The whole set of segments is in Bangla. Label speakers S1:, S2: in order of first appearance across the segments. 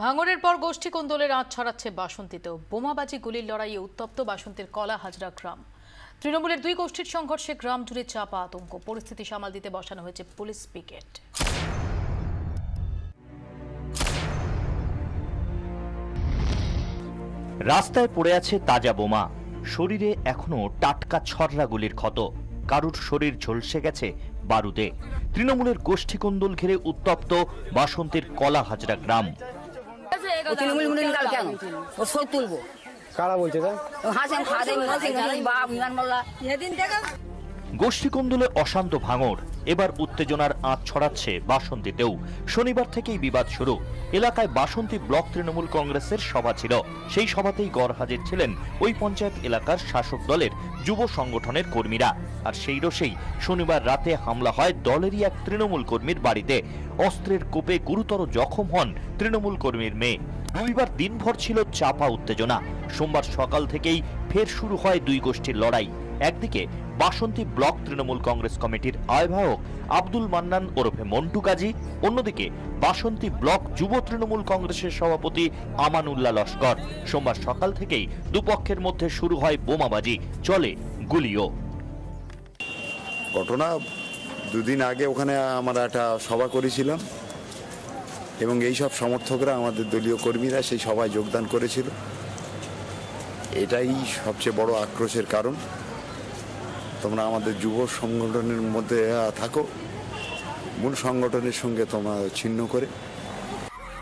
S1: ভাঙড়ের পর গোষ্ঠী কোন্দলের আঁচ ছড়াচ্ছে বাসন্তীতেও। বোমাবাজি গুলির লড়াইয়ে উত্তপ্ত বাসন্তীর কলা হাজরা গ্রাম। তৃণমূলের দুই গোষ্ঠীর সংঘর্ষে গ্রাম জুড়ে চাপা আতঙ্ক। পরিস্থিতি সামাল দিতে বসানো হয়েছে পুলিশ পিকেট।
S2: রাস্তায় পড়ে আছে তাজা বোমা, শরীরে এখনো টাটকা ছররা গুলির ক্ষত, কারুর শরীর ঝলসে গেছে বারুদে। তৃণমূলের গোষ্ঠী কোন্দল ঘিরে উত্তপ্ত বাসন্তীর কলা হাজরা গ্রাম। গোষ্ঠী কোন্দলে অশান্ত ভাঙড়, এবার উত্তেজনার আঁচ ছড়াচ্ছে বাসন্তীতেও। শনিবার থেকেই বিবাদ শুরু। এলাকায় বাসন্তী ব্লক তৃণমূল কংগ্রেসের সভা ছিল। সেই সভাতেই গড়হাজির ছিলেন ওই পঞ্চায়েত এলাকার শাসক দলের যুব সংগঠনের কর্মীরা। আর সেই রোষেই শনিবার রাতে হামলা হয় দলেরই এক তৃণমূল কর্মীর বাড়িতে। অস্ত্রের কোপে গুরুতর জখম হন তৃণমূল কর্মীর মেয়ে। রবিবার দিনভর ছিল চাপা উত্তেজনা। সোমবার সকাল থেকেই ফের শুরু হয় দুই গোষ্ঠীর লড়াই। একদিকে বাসন্তী ব্লক তৃণমূল কংগ্রেস কমিটির আহ্বায়ক আব্দুল মান্নান ওরফে মন্টু কাজী, অন্যদিকে বাসন্তী ব্লক যুব তৃণমূল কংগ্রেসের সভাপতি আমানুল্লাহ লস্কর। সোমবার সকাল থেকেই দুপক্ষের মধ্যে শুরু হয় বোমাবাজি, চলে গুলিও।
S3: ঘটনা দুদিন আগে ওখানে আমরা একটা সভা করেছিলাম এবং এই সব সমর্থকরা, আমাদের দলীয় কর্মীরা সেই সভায় যোগদান করেছিল। এটাই সবচেয়ে বড় আক্রোশের কারণ। তোমরা আমাদের যুব সংগঠনের মধ্যে থাকো, মূল সংগঠনের সঙ্গে তোমরা ছিন্ন করে।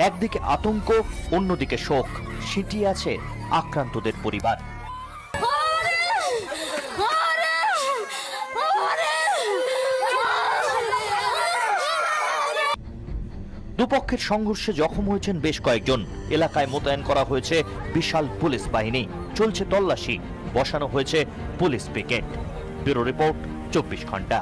S2: একদিকে আতঙ্ক, অন্যদিকে শোক, সিটিয়ে আছে আক্রান্তদের পরিবার। দুপক্ষের সংঘর্ষে জখম হয়েছেন বেশ কয়েকজন। এলাকায় মোতায়েন করা হয়েছে বিশাল পুলিশ বাহিনী, চলছে তল্লাশি, বসানো হয়েছে পুলিশ পিকেট। ব্যুরো রিপোর্ট, 24 ঘন্টা।